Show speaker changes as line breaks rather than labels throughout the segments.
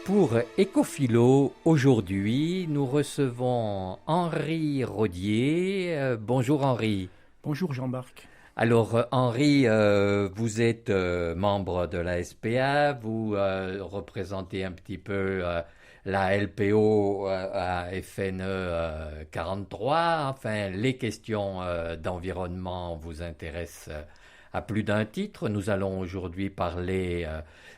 Pour Écophilo, aujourd'hui, nous recevons Henri Rodier. Bonjour Henri.
Bonjour Jean-Marc.
Alors Henri, vous êtes membre de la SPA, vous représentez un petit peu la LPO à FNE 43. Enfin, les questions d'environnement vous intéressent à plus d'un titre. Nous allons aujourd'hui parler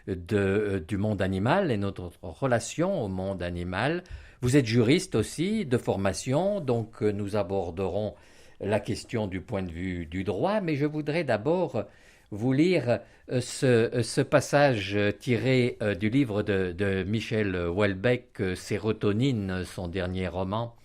du monde animal et notre relation au monde animal. Vous êtes juriste aussi de formation, donc nous aborderons la question du point de vue du droit, mais je voudrais d'abord vous lire ce passage tiré du livre de Michel Houellebecq, Sérotonine, son dernier roman.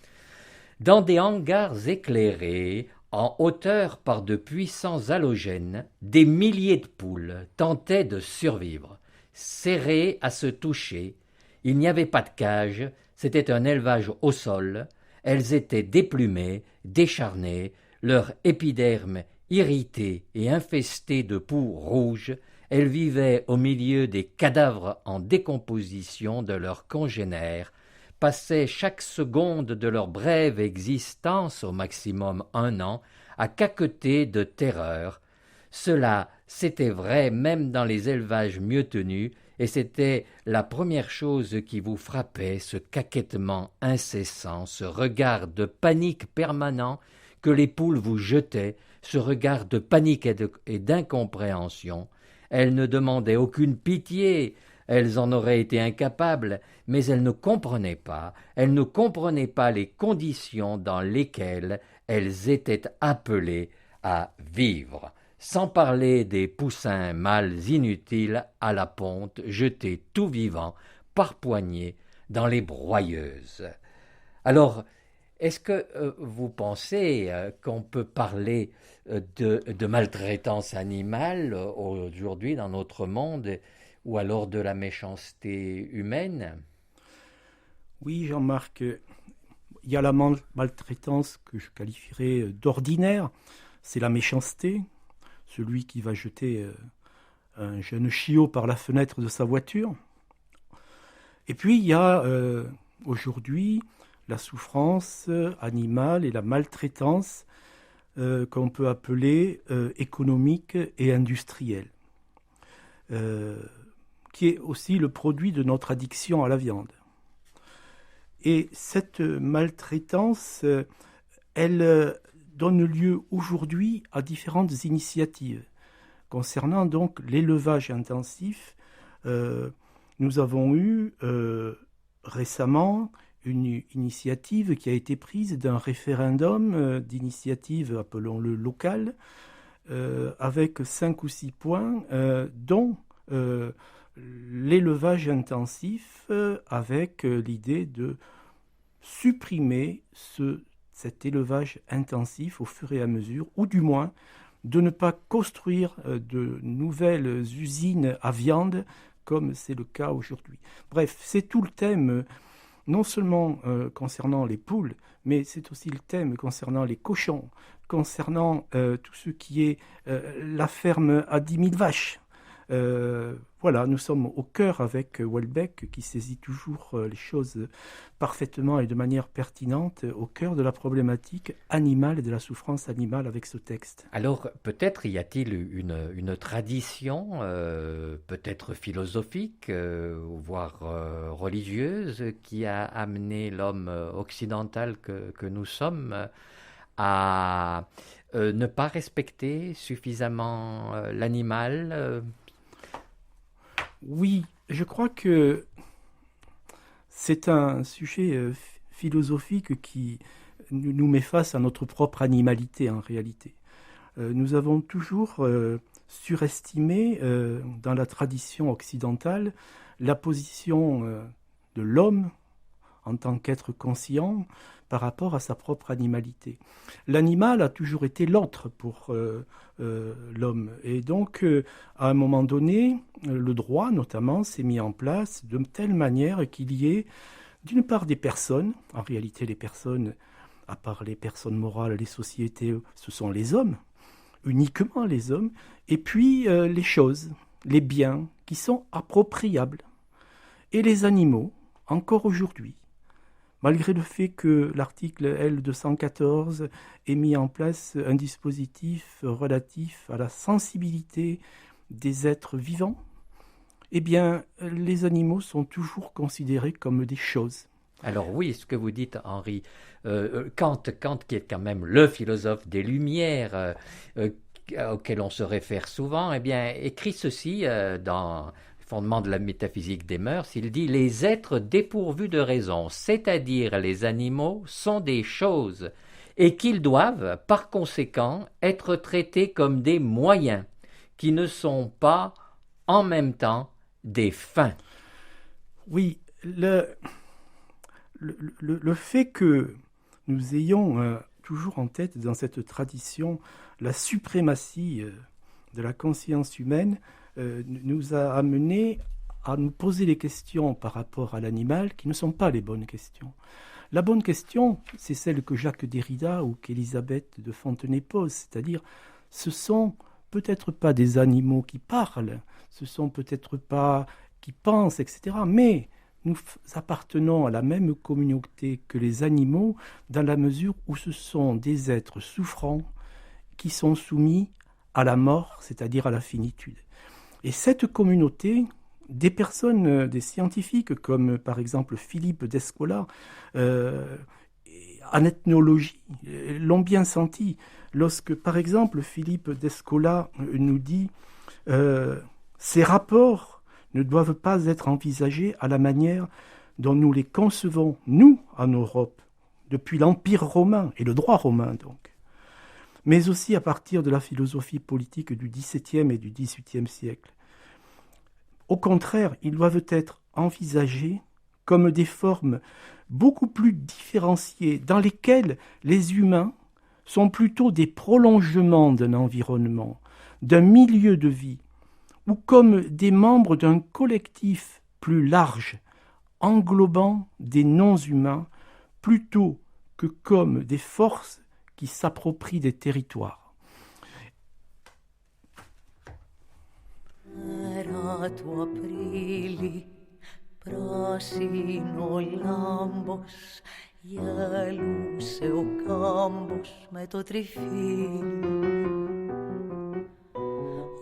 Dans des hangars éclairés, en hauteur par de puissants halogènes, des milliers de poules tentaient de survivre. Serrées à se toucher, il n'y avait pas de cage, c'était un élevage au sol, elles étaient déplumées, décharnées, leur épiderme irrité et infesté de poux rouges, elles vivaient au milieu des cadavres en décomposition de leurs congénères, passaient chaque seconde de leur brève existence, au maximum 1 an, à caqueter de terreur. Cela, c'était vrai même dans les élevages mieux tenus, et c'était la première chose qui vous frappait, ce caquettement incessant, ce regard de panique permanent que les poules vous jetaient, ce regard de panique et d'incompréhension. Elles ne demandaient aucune pitié, elles en auraient été incapables, mais elles ne comprenaient pas les conditions dans lesquelles elles étaient appelées à vivre. Sans parler des poussins mâles inutiles à la ponte, jetés tout vivants, par poignées, dans les broyeuses. Alors, est-ce que vous pensez qu'on peut parler de maltraitance animale aujourd'hui dans notre monde, ou alors de la méchanceté humaine?
Oui Jean-Marc, il y a la maltraitance que je qualifierais d'ordinaire, c'est la méchanceté, celui qui va jeter un jeune chiot par la fenêtre de sa voiture. Et puis il y a aujourd'hui la souffrance animale et la maltraitance qu'on peut appeler économique et industrielle, qui est aussi le produit de notre addiction à la viande. Et cette maltraitance, elle donne lieu aujourd'hui à différentes initiatives. Concernant donc l'élevage intensif, nous avons eu récemment une initiative qui a été prise d'un référendum d'initiative, appelons-le local, avec 5 ou 6 points, dont l'élevage intensif, avec l'idée de supprimer cet élevage intensif au fur et à mesure, ou du moins de ne pas construire de nouvelles usines à viande comme c'est le cas aujourd'hui. Bref, c'est tout le thème, non seulement concernant les poules, mais c'est aussi le thème concernant les cochons, concernant tout ce qui est la ferme à 10 000 vaches. Voilà, nous sommes au cœur avec Houellebecq qui saisit toujours les choses parfaitement et de manière pertinente au cœur de la problématique animale et de la souffrance animale avec ce texte.
Alors, peut-être y a-t-il une tradition, peut-être philosophique, voire religieuse, qui a amené l'homme occidental que nous sommes à ne pas respecter suffisamment l'animal.
Oui, je crois que c'est un sujet philosophique qui nous met face à notre propre animalité en réalité. Nous avons toujours surestimé dans la tradition occidentale la position de l'homme en tant qu'être conscient par rapport à sa propre animalité. L'animal a toujours été l'autre pour l'homme. Et donc, à un moment donné, le droit, notamment, s'est mis en place de telle manière qu'il y ait, d'une part, des personnes, en réalité, les personnes, à part les personnes morales, les sociétés, ce sont les hommes, uniquement les hommes, et puis les choses, les biens qui sont appropriables. Et les animaux, encore aujourd'hui, malgré le fait que l'article L214 ait mis en place un dispositif relatif à la sensibilité des êtres vivants, eh bien, les animaux sont toujours considérés comme des choses.
Alors oui, ce que vous dites, Henri, Kant, qui est quand même le philosophe des Lumières, auquel on se réfère souvent, eh bien, écrit ceci dans le fondement de la métaphysique des mœurs. Il dit « Les êtres dépourvus de raison, c'est-à-dire les animaux, sont des choses, et qu'ils doivent, par conséquent, être traités comme des moyens, qui ne sont pas, en même temps, des fins. »
Oui, le fait que nous ayons toujours en tête dans cette tradition la suprématie de la conscience humaine nous a amené à nous poser des questions par rapport à l'animal qui ne sont pas les bonnes questions. La bonne question, c'est celle que Jacques Derrida ou qu'Élisabeth de Fontenay pose, c'est-à-dire ce sont peut-être pas des animaux qui parlent, ce sont peut-être pas qui pensent, etc., mais nous appartenons à la même communauté que les animaux dans la mesure où ce sont des êtres souffrants qui sont soumis à la mort, c'est-à-dire à la finitude. Et cette communauté, des personnes, des scientifiques comme par exemple Philippe Descola, en ethnologie, l'ont bien senti. Lorsque par exemple Philippe Descola nous dit ces rapports ne doivent pas être envisagés à la manière dont nous les concevons, nous, en Europe, depuis l'Empire romain, et le droit romain donc, mais aussi à partir de la philosophie politique du XVIIe et du XVIIIe siècle. Au contraire, ils doivent être envisagés comme des formes beaucoup plus différenciées, dans lesquelles les humains sont plutôt des prolongements d'un environnement, d'un milieu de vie, ou comme des membres d'un collectif plus large, englobant des non-humains, plutôt que comme des forces qui s'approprient des territoires.
Του Απρίλη πράσινο λάμπος γυαλούσε ο κάμπος με το τριφύλι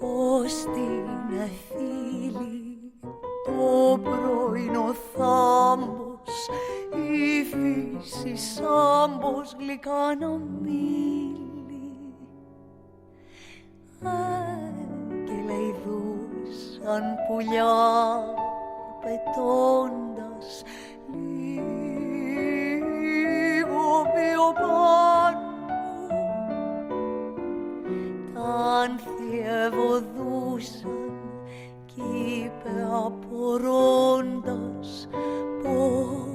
ως την εφήλη το πρωινό θάμπος η φύση σάμπος γλυκά να μίλει και λαϊδούς σαν πουλιά πετώντας λίγο πιο πάνω τα άνθια ευωδούσαν κι είπε απορρώντας πώς.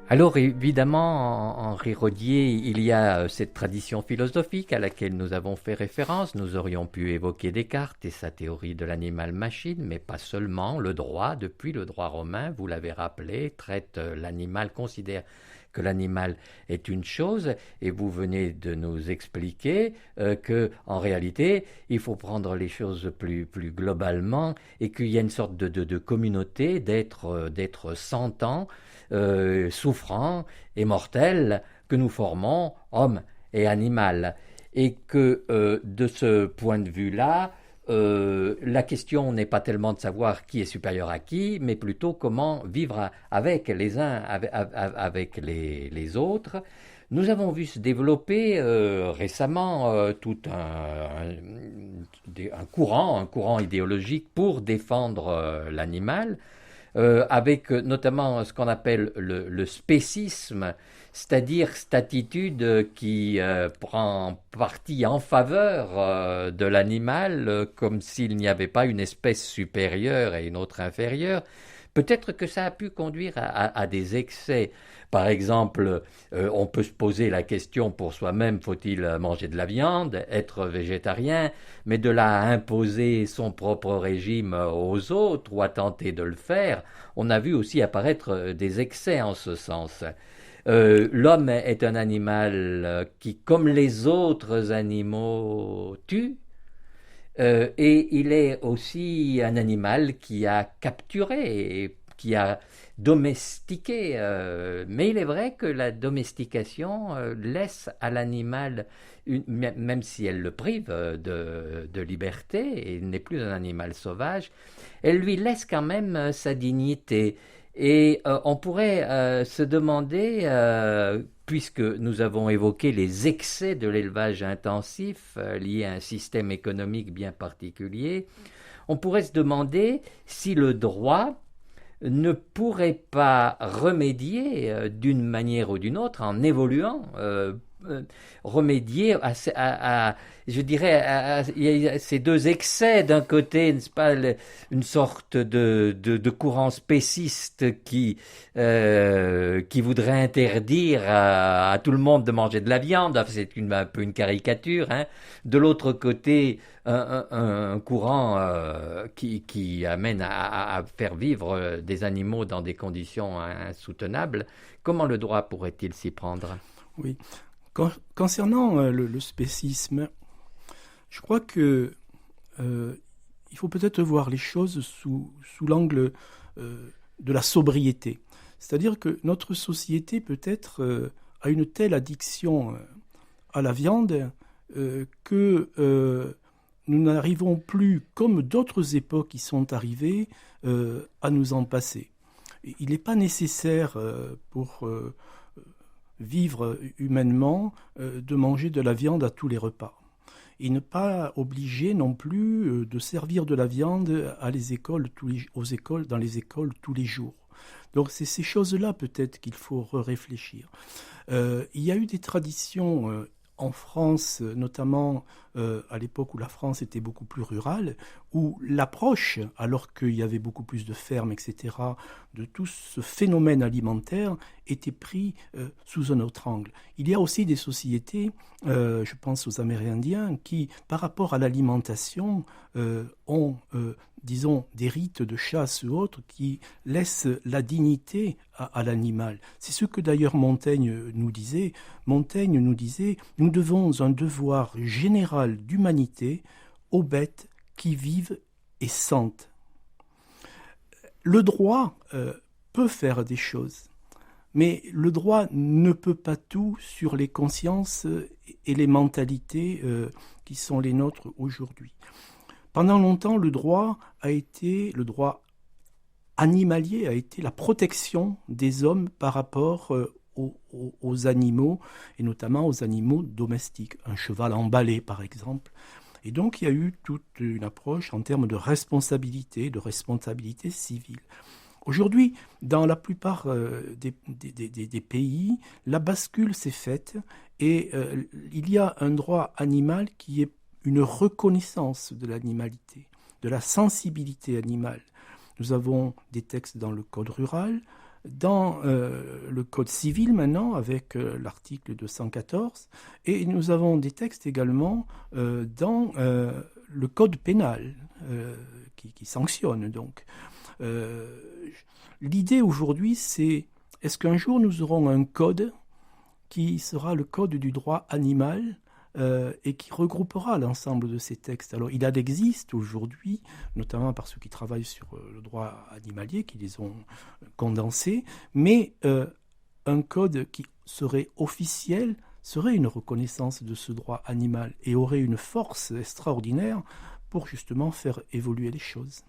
Alors évidemment, Henri Rodier, il y a cette tradition philosophique à laquelle nous avons fait référence. Nous aurions pu évoquer Descartes et sa théorie de l'animal-machine, mais pas seulement. Le droit, depuis le droit romain, vous l'avez rappelé, traite l'animal, considère que l'animal est une chose, et vous venez de nous expliquer que en réalité, il faut prendre les choses plus globalement et qu'il y a une sorte de communauté d'êtres sentants, souffrant et mortel que nous formons, homme et animal. Et que de ce point de vue-là, la question n'est pas tellement de savoir qui est supérieur à qui, mais plutôt comment vivre avec les uns, avec les autres. Nous avons vu se développer récemment tout un courant idéologique pour défendre l'animal, avec notamment ce qu'on appelle le spécisme, c'est-à-dire cette attitude qui prend parti en faveur de l'animal, comme s'il n'y avait pas une espèce supérieure et une autre inférieure, Peut-être que ça a pu conduire à des excès. Par exemple, on peut se poser la question pour soi-même, faut-il manger de la viande, être végétarien, mais de là à imposer son propre régime aux autres ou à tenter de le faire, on a vu aussi apparaître des excès en ce sens. L'homme est un animal qui, comme les autres animaux, tue. Et il est aussi un animal qui a capturé, et qui a domestiqué. Mais il est vrai que la domestication laisse à l'animal, même si elle le prive de liberté, et il n'est plus un animal sauvage, elle lui laisse quand même sa dignité. Et on pourrait se demander, puisque nous avons évoqué les excès de l'élevage intensif liés à un système économique bien particulier, on pourrait se demander si le droit ne pourrait pas remédier d'une manière ou d'une autre en évoluant, remédier je dirais, il y a ces deux excès. D'un côté, n'est-ce pas, une sorte de courant spéciste qui voudrait interdire à tout le monde de manger de la viande. C'est un peu une caricature, hein. De l'autre côté, un courant qui amène à faire vivre des animaux dans des conditions insoutenables. Comment le droit pourrait-il s'y prendre?
Oui. Concernant le spécisme, je crois que il faut peut-être voir les choses sous l'angle de la sobriété. C'est-à-dire que notre société peut-être a une telle addiction à la viande que nous n'arrivons plus, comme d'autres époques qui sont arrivées, à nous en passer. Il n'est pas nécessaire pour vivre humainement de manger de la viande à tous les repas. Et ne pas obliger non plus de servir de la viande dans les écoles tous les jours. Donc c'est ces choses-là peut-être qu'il faut réfléchir. Il y a eu des traditions en France, notamment à l'époque où la France était beaucoup plus rurale, où l'approche, alors qu'il y avait beaucoup plus de fermes, etc., de tout ce phénomène alimentaire était pris sous un autre angle. Il y a aussi des sociétés, je pense aux Amérindiens, qui, par rapport à l'alimentation, ont, disons, des rites de chasse ou autres qui laissent la dignité à l'animal. C'est ce que d'ailleurs Montaigne nous disait. Montaigne nous disait « Nous devons un devoir général d'humanité aux bêtes qui vivent et sentent. » Le droit peut faire des choses, mais le droit ne peut pas tout sur les consciences et les mentalités qui sont les nôtres aujourd'hui. Pendant longtemps, le droit animalier a été la protection des hommes par rapport aux animaux, et notamment aux animaux domestiques. Un cheval emballé, par exemple. Et donc, il y a eu toute une approche en termes de responsabilité civile. Aujourd'hui, dans la plupart des pays, la bascule s'est faite et il y a un droit animal qui est une reconnaissance de l'animalité, de la sensibilité animale. Nous avons des textes dans le code rural, dans le code civil maintenant, avec l'article 214, et nous avons des textes également dans le code pénal, qui sanctionne donc. L'idée aujourd'hui, c'est est-ce qu'un jour nous aurons un code qui sera le code du droit animal et qui regroupera l'ensemble de ces textes. Alors, il en existe aujourd'hui, notamment par ceux qui travaillent sur le droit animalier, qui les ont condensés, mais un code qui serait officiel serait une reconnaissance de ce droit animal et aurait une force extraordinaire pour justement faire évoluer les choses.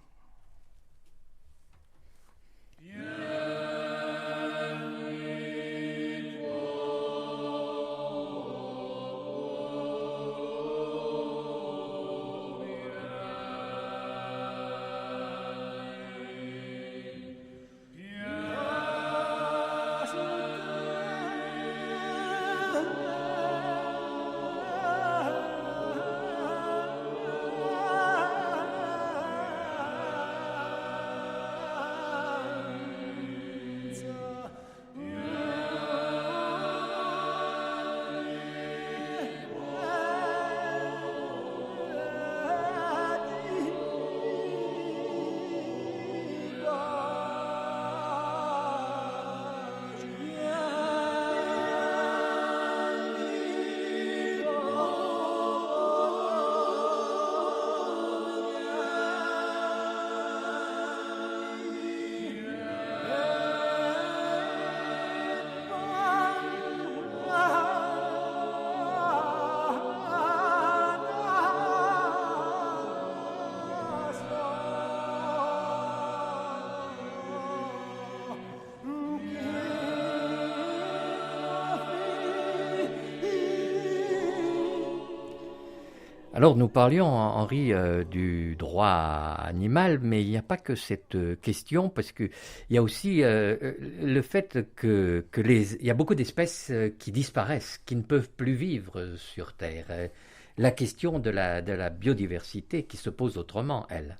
Alors nous parlions, Henri, du droit animal, mais il n'y a pas que cette question, parce qu'il y a aussi le fait il y a beaucoup d'espèces qui disparaissent, qui ne peuvent plus vivre sur Terre. La question de la biodiversité qui se pose autrement, elle.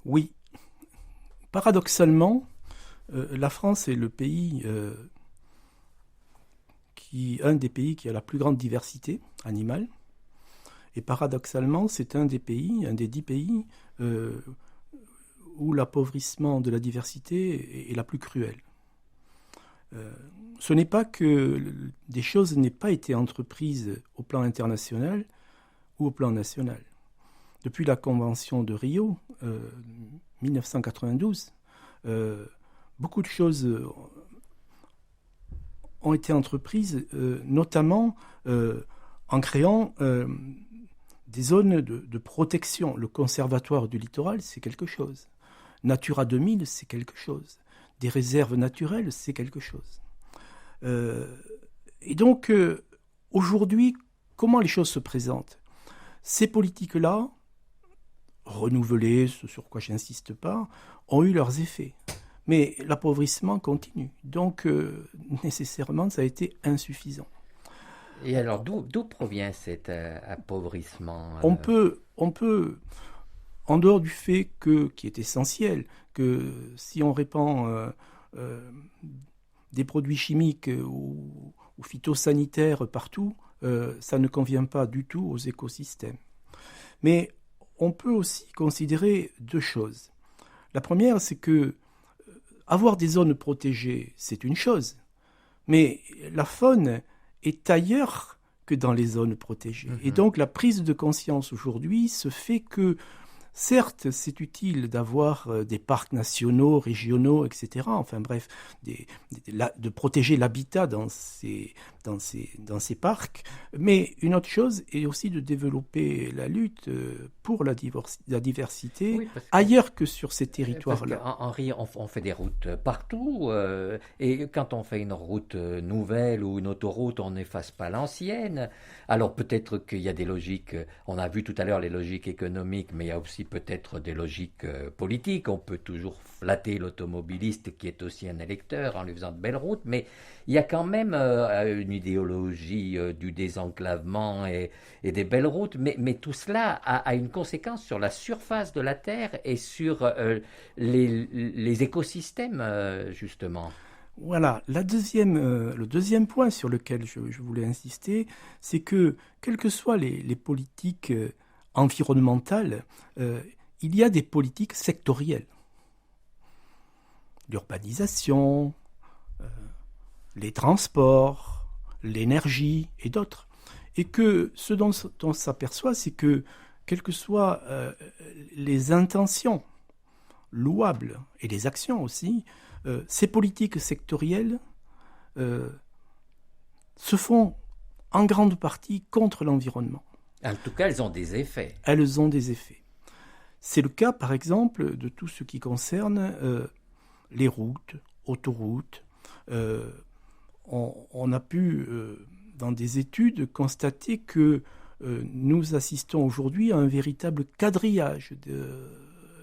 Oui, paradoxalement, la France est le pays un des pays qui a la plus grande diversité animale. Et paradoxalement, c'est un des 10 pays où l'appauvrissement de la diversité est la plus cruelle. Ce n'est pas que des choses n'aient pas été entreprises au plan international ou au plan national. Depuis la Convention de Rio, 1992, beaucoup de choses ont été entreprises, notamment en créant des zones de protection. Le conservatoire du littoral, c'est quelque chose. Natura 2000, c'est quelque chose. Des réserves naturelles, c'est quelque chose. Et donc, aujourd'hui, comment les choses se présentent ? Ces politiques-là, renouvelées, ce sur quoi je n'insiste pas, ont eu leurs effets. Mais l'appauvrissement continue. Donc, nécessairement, ça a été insuffisant.
Et alors, d'où provient cet appauvrissement
On peut, en dehors du fait qui est essentiel, que si on répand des produits chimiques ou phytosanitaires partout, ça ne convient pas du tout aux écosystèmes. Mais on peut aussi considérer deux choses. La première, c'est que avoir des zones protégées, c'est une chose, mais la faune est ailleurs que dans les zones protégées. Et donc la prise de conscience aujourd'hui se fait que, certes, c'est utile d'avoir des parcs nationaux, régionaux, etc. Enfin bref, de protéger l'habitat dans ces parcs. Mais une autre chose est aussi de développer la lutte pour la diversité ailleurs que sur ces territoires-là.
Henri, on fait des routes partout. Et quand on fait une route nouvelle ou une autoroute, on n'efface pas l'ancienne. Alors peut-être qu'il y a des logiques, on a vu tout à l'heure les logiques économiques, mais il y a aussi peut-être des logiques politiques. On peut toujours flatter l'automobiliste qui est aussi un électeur en lui faisant de belles routes, mais il y a quand même une idéologie du désenclavement et des belles routes, mais tout cela a une conséquence sur la surface de la Terre et sur les écosystèmes, justement.
Voilà, le deuxième point sur lequel je voulais insister, c'est que, quelles que soient les politiques environnementales, il y a des politiques sectorielles. L'urbanisation, les transports, l'énergie et d'autres. Et que ce dont on s'aperçoit, c'est que, quelles que soient les intentions louables et les actions aussi, ces politiques sectorielles se font en grande partie contre l'environnement.
En tout cas, elles ont des effets.
Elles ont des effets. C'est le cas, par exemple, de tout ce qui concerne les routes, autoroutes. On a pu, dans des études, constater que nous assistons aujourd'hui à un véritable quadrillage de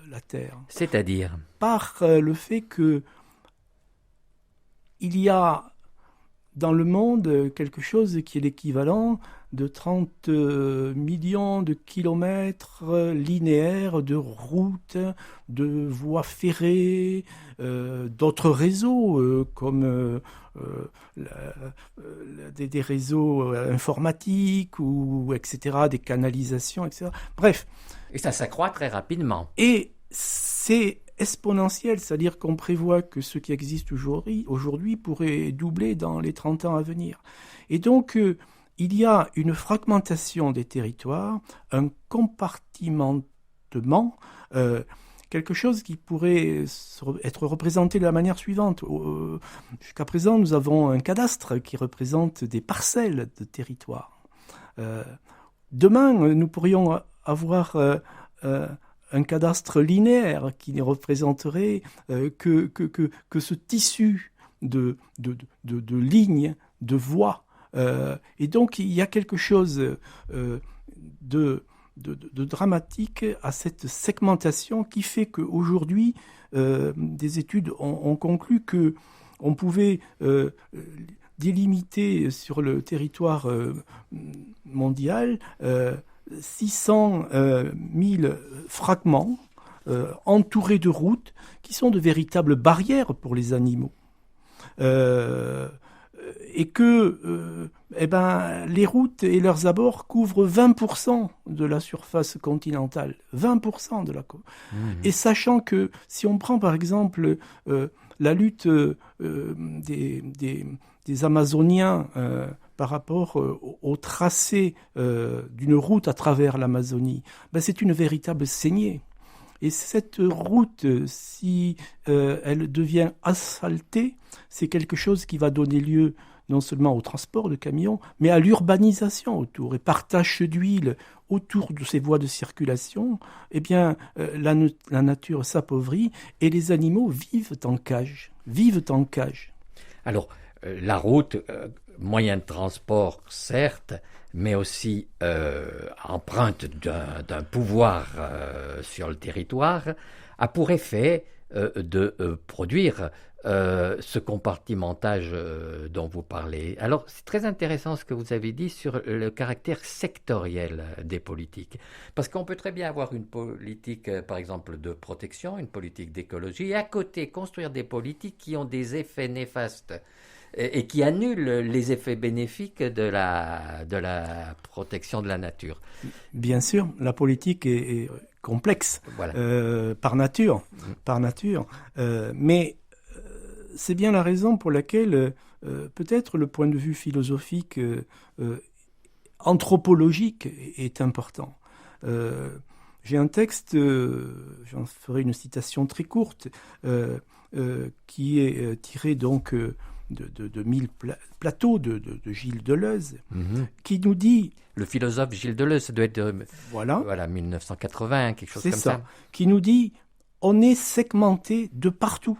la Terre.
C'est-à-dire ?
Par le fait que il y a dans le monde quelque chose qui est l'équivalent de 30 millions de kilomètres linéaires de routes, de voies ferrées, d'autres réseaux comme des réseaux informatiques ou etc., des canalisations, etc. Bref.
Et ça s'accroît très rapidement.
Et c'est exponentiel, c'est-à-dire qu'on prévoit que ce qui existe aujourd'hui pourrait doubler dans les 30 ans à venir. Et donc, il y a une fragmentation des territoires, un compartimentement, quelque chose qui pourrait être représenté de la manière suivante. Jusqu'à présent, nous avons un cadastre qui représente des parcelles de territoire. Demain, nous pourrions avoir un cadastre linéaire qui ne représenterait que ce tissu de lignes, de voies. Et donc, il y a quelque chose de dramatique à cette segmentation qui fait qu'aujourd'hui, des études ont conclu qu'on pouvait délimiter sur le territoire mondial 600 000 fragments entourés de routes qui sont de véritables barrières pour les animaux. Et que les routes et leurs abords couvrent 20% de la surface continentale. 20% de la Et sachant que si on prend par exemple la lutte des Amazoniens par rapport au tracé d'une route à travers l'Amazonie, c'est une véritable saignée. Et cette route, si elle devient asphaltée, c'est quelque chose qui va donner lieu non seulement au transport de camions, mais à l'urbanisation autour. Et par tache d'huile autour de ces voies de circulation, la nature s'appauvrit et les animaux vivent en cage.
Alors, la route, moyen de transport, certes, mais aussi empreinte d'un pouvoir sur le territoire, a pour effet de produire ce compartimentage dont vous parlez. Alors, c'est très intéressant ce que vous avez dit sur le caractère sectoriel des politiques. Parce qu'on peut très bien avoir une politique, par exemple, de protection, une politique d'écologie, et à côté, construire des politiques qui ont des effets néfastes et qui annulent les effets bénéfiques de la protection de la nature.
Bien sûr, la politique est complexe, voilà. Par nature. Mais c'est bien la raison pour laquelle peut-être le point de vue philosophique, anthropologique est important. J'ai un texte, j'en ferai une citation très courte, qui est tiré donc de 1000 plateaux de Gilles Deleuze, qui nous dit...
Le philosophe Gilles Deleuze, ça doit être 1980, quelque chose comme ça.
Qui nous dit, on est segmenté de partout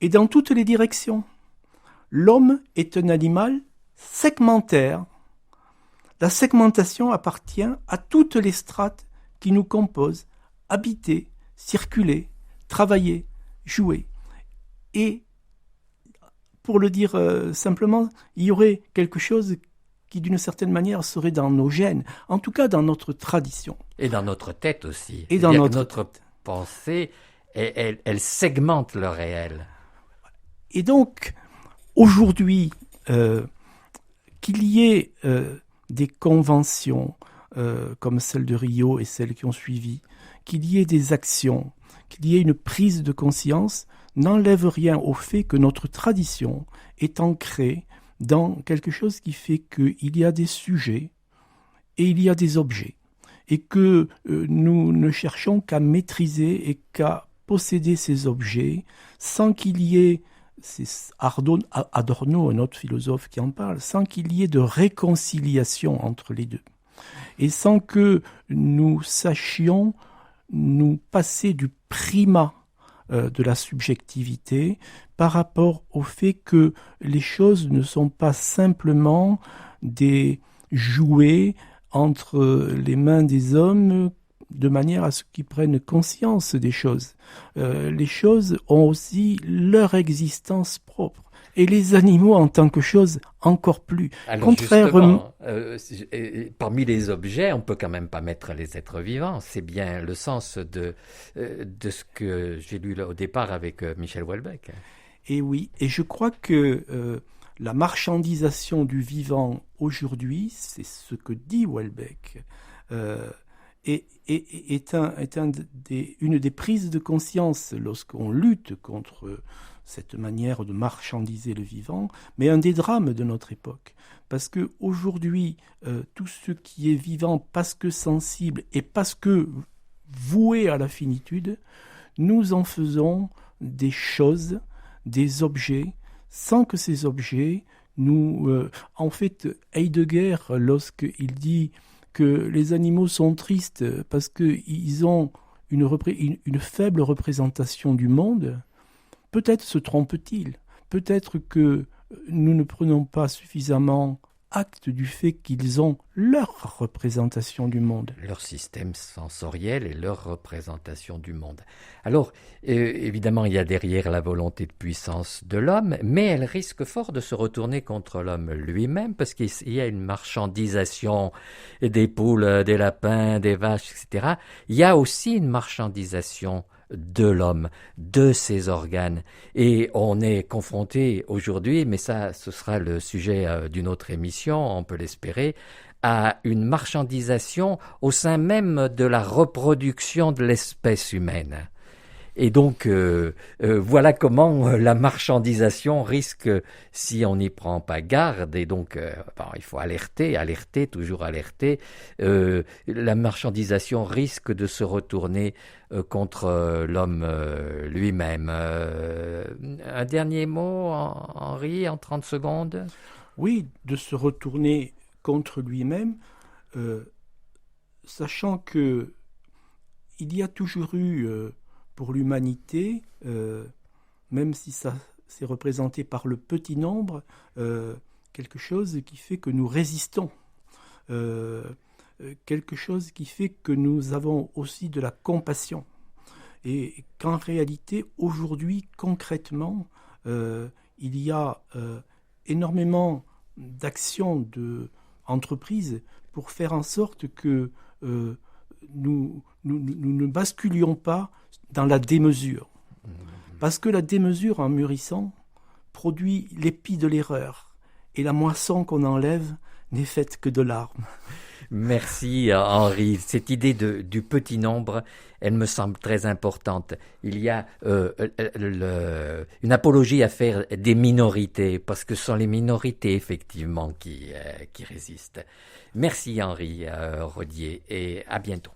et dans toutes les directions. L'homme est un animal segmentaire. La segmentation appartient à toutes les strates qui nous composent, habiter, circuler, travailler, jouer. Et pour le dire simplement, il y aurait quelque chose qui, d'une certaine manière, serait dans nos gènes, en tout cas dans notre tradition.
Et dans notre tête aussi.
Et dans
notre pensée, elle segmente le réel.
Et donc, aujourd'hui, qu'il y ait des conventions comme celle de Rio et celles qui ont suivi, qu'il y ait des actions, qu'il y ait une prise de conscience, n'enlève rien au fait que notre tradition est ancrée dans quelque chose qui fait qu'il y a des sujets et il y a des objets, et que nous ne cherchons qu'à maîtriser et qu'à posséder ces objets sans qu'il y ait, c'est Adorno, un autre philosophe qui en parle, sans qu'il y ait de réconciliation entre les deux, et sans que nous sachions nous passer du primat de la subjectivité par rapport au fait que les choses ne sont pas simplement des jouets entre les mains des hommes de manière à ce qu'ils prennent conscience des choses. Les choses ont aussi leur existence propre. Et les animaux en tant que choses encore plus.
Alors contrairement, parmi les objets, on ne peut quand même pas mettre les êtres vivants. C'est bien le sens de ce que j'ai lu au départ avec Michel Houellebecq.
Et oui, et je crois que la marchandisation du vivant aujourd'hui, c'est ce que dit Houellebecq, est une des prises de conscience lorsqu'on lutte contre cette manière de marchandiser le vivant, mais un des drames de notre époque. Parce qu'aujourd'hui, tout ce qui est vivant, parce que sensible et parce que voué à la finitude, nous en faisons des choses, des objets, sans que ces objets nous... en fait, Heidegger, lorsqu'il dit que les animaux sont tristes parce qu'ils ont une faible représentation du monde, peut-être se trompe-t-il, peut-être que nous ne prenons pas suffisamment acte du fait qu'ils ont leur représentation du monde.
Leur système sensoriel et leur représentation du monde. Alors, évidemment, il y a derrière la volonté de puissance de l'homme, mais elle risque fort de se retourner contre l'homme lui-même, parce qu'il y a une marchandisation des poules, des lapins, des vaches, etc. Il y a aussi une marchandisation de l'homme, de ses organes. Et on est confronté aujourd'hui, mais ça, ce sera le sujet d'une autre émission, on peut l'espérer, à une marchandisation au sein même de la reproduction de l'espèce humaine. Et donc, voilà comment la marchandisation risque, si on n'y prend pas garde, et donc il faut alerter, toujours alerter, la marchandisation risque de se retourner contre l'homme lui-même. Un dernier mot, Henri, en 30 secondes?
Oui, de se retourner contre lui-même, sachant que il y a toujours eu... pour l'humanité, même si ça s'est représenté par le petit nombre, quelque chose qui fait que nous résistons, quelque chose qui fait que nous avons aussi de la compassion. Et qu'en réalité, aujourd'hui, concrètement, il y a énormément d'actions d'entreprises pour faire en sorte que nous ne basculions pas dans la démesure. Parce que la démesure, en mûrissant, produit l'épi de l'erreur. Et la moisson qu'on enlève n'est faite que de larmes.
Merci Henri. Cette idée du petit nombre, elle me semble très importante. Il y a une apologie à faire des minorités, parce que ce sont les minorités effectivement qui résistent. Merci Henri Rodier, et à bientôt.